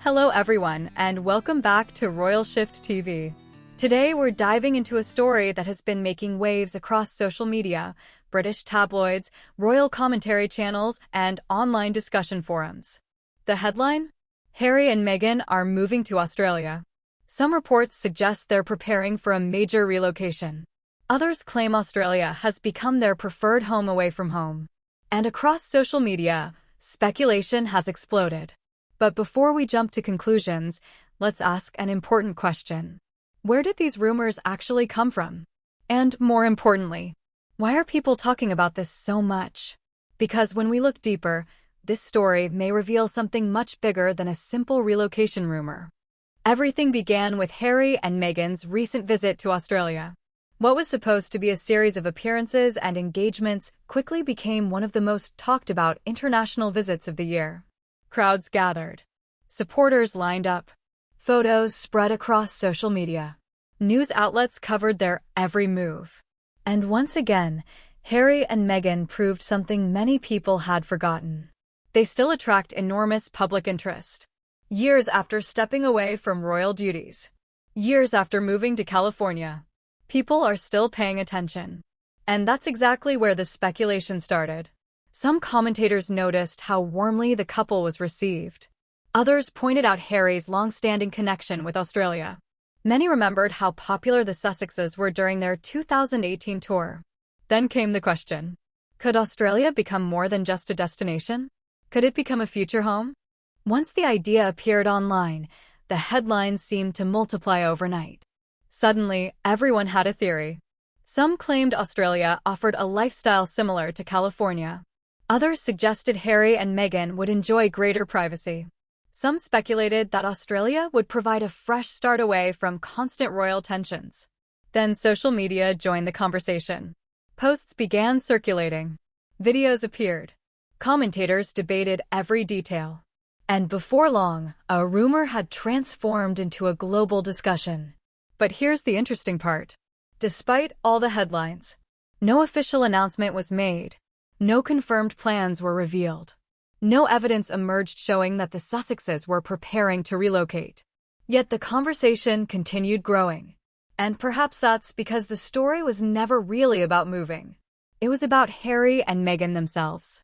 Hello everyone, and welcome back to Royal Shift TV. Today we're diving into a story that has been making waves across social media, British tabloids, royal commentary channels, and online discussion forums. The headline? Harry and Meghan are moving to Australia. Some reports suggest they're preparing for a major relocation. Others claim Australia has become their preferred home away from home. And across social media, speculation has exploded. But before we jump to conclusions, let's ask an important question. Where did these rumors actually come from? And more importantly, why are people talking about this so much? Because when we look deeper, this story may reveal something much bigger than a simple relocation rumor. Everything began with Harry and Meghan's recent visit to Australia. What was supposed to be a series of appearances and engagements quickly became one of the most talked about international visits of the year. Crowds gathered. Supporters lined up. Photos spread across social media. News outlets covered their every move. And once again, Harry and Meghan proved something many people had forgotten. They still attract enormous public interest. Years after stepping away from royal duties. Years after moving to California. People are still paying attention. And that's exactly where the speculation started. Some commentators noticed how warmly the couple was received. Others pointed out Harry's long-standing connection with Australia. Many remembered how popular the Sussexes were during their 2018 tour. Then came the question. Could Australia become more than just a destination? Could it become a future home? Once the idea appeared online, the headlines seemed to multiply overnight. Suddenly, everyone had a theory. Some claimed Australia offered a lifestyle similar to California. Others suggested Harry and Meghan would enjoy greater privacy. Some speculated that Australia would provide a fresh start away from constant royal tensions. Then social media joined the conversation. Posts began circulating. Videos appeared. Commentators debated every detail. And before long, a rumor had transformed into a global discussion. But here's the interesting part. Despite all the headlines, no official announcement was made. No confirmed plans were revealed. No evidence emerged showing that the Sussexes were preparing to relocate. Yet the conversation continued growing. And perhaps that's because the story was never really about moving. It was about Harry and Meghan themselves.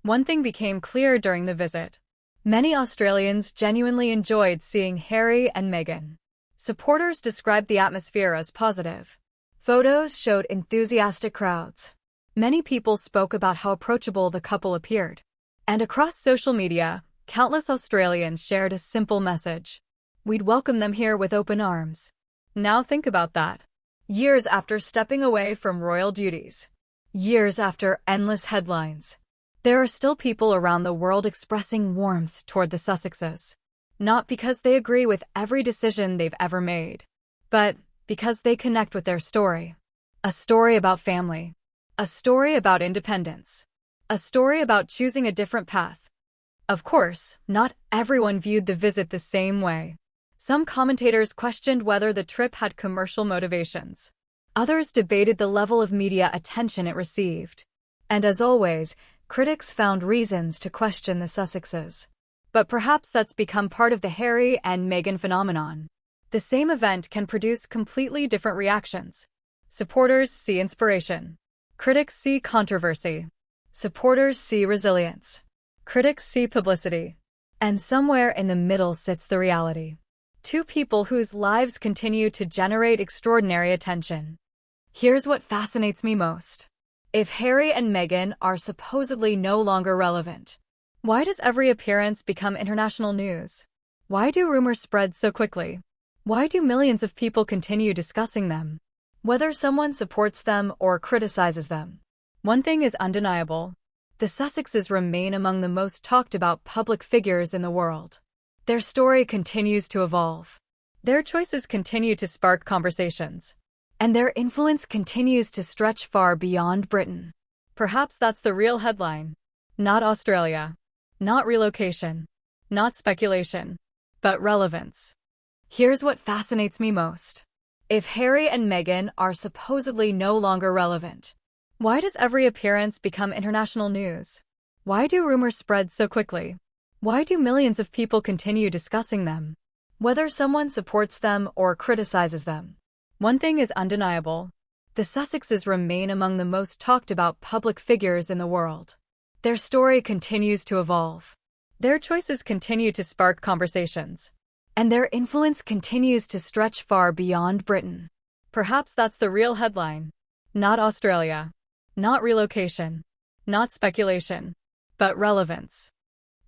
One thing became clear during the visit. Many Australians genuinely enjoyed seeing Harry and Meghan. Supporters described the atmosphere as positive. Photos showed enthusiastic crowds. Many people spoke about how approachable the couple appeared. And across social media, countless Australians shared a simple message. We'd welcome them here with open arms. Now think about that. Years after stepping away from royal duties. Years after endless headlines. There are still people around the world expressing warmth toward the Sussexes. Not because they agree with every decision they've ever made, but because they connect with their story. A story about family. A story about independence. A story about choosing a different path. Of course, not everyone viewed the visit the same way. Some commentators questioned whether the trip had commercial motivations. Others debated the level of media attention it received. And as always, critics found reasons to question the Sussexes. But perhaps that's become part of the Harry and Meghan phenomenon. The same event can produce completely different reactions. Supporters see inspiration. Critics see controversy. Supporters see resilience. Critics see publicity. And somewhere in the middle sits the reality. Two people whose lives continue to generate extraordinary attention. Here's what fascinates me most. If Harry and Meghan are supposedly no longer relevant, why does every appearance become international news? Why do rumors spread so quickly? Why do millions of people continue discussing them? Whether someone supports them or criticizes them. One thing is undeniable. The Sussexes remain among the most talked about public figures in the world. Their story continues to evolve. Their choices continue to spark conversations. And their influence continues to stretch far beyond Britain. Perhaps that's the real headline. Not Australia. Not relocation. Not speculation. But relevance. Here's what fascinates me most. If Harry and Meghan are supposedly no longer relevant, why does every appearance become international news? Why do rumors spread so quickly? Why do millions of people continue discussing them? Whether someone supports them or criticizes them. One thing is undeniable. The Sussexes remain among the most talked about public figures in the world. Their story continues to evolve. Their choices continue to spark conversations. And their influence continues to stretch far beyond Britain. Perhaps that's the real headline. Not Australia. Not relocation. Not speculation. But relevance.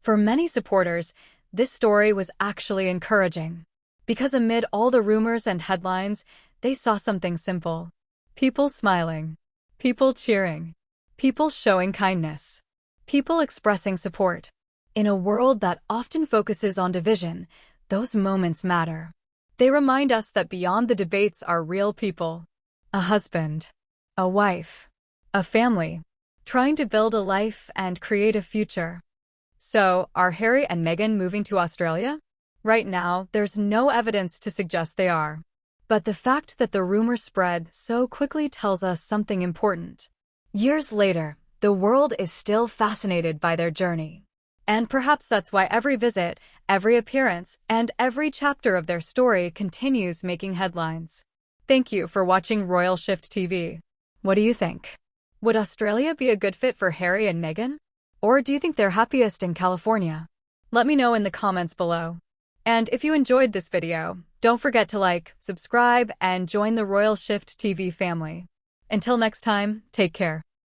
For many supporters, this story was actually encouraging. Because amid all the rumors and headlines, they saw something simple. People smiling. People cheering. People showing kindness. People expressing support. In a world that often focuses on division, those moments matter. They remind us that beyond the debates are real people. A husband. A wife. A family. Trying to build a life and create a future. So, are Harry and Meghan moving to Australia? Right now, there's no evidence to suggest they are. But the fact that the rumor spread so quickly tells us something important. Years later, the world is still fascinated by their journey. And perhaps that's why every visit, every appearance, and every chapter of their story continues making headlines. Thank you for watching Royal Shift TV. What do you think? Would Australia be a good fit for Harry and Meghan? Or do you think they're happiest in California? Let me know in the comments below. And if you enjoyed this video, don't forget to like, subscribe, and join the Royal Shift TV family. Until next time, take care.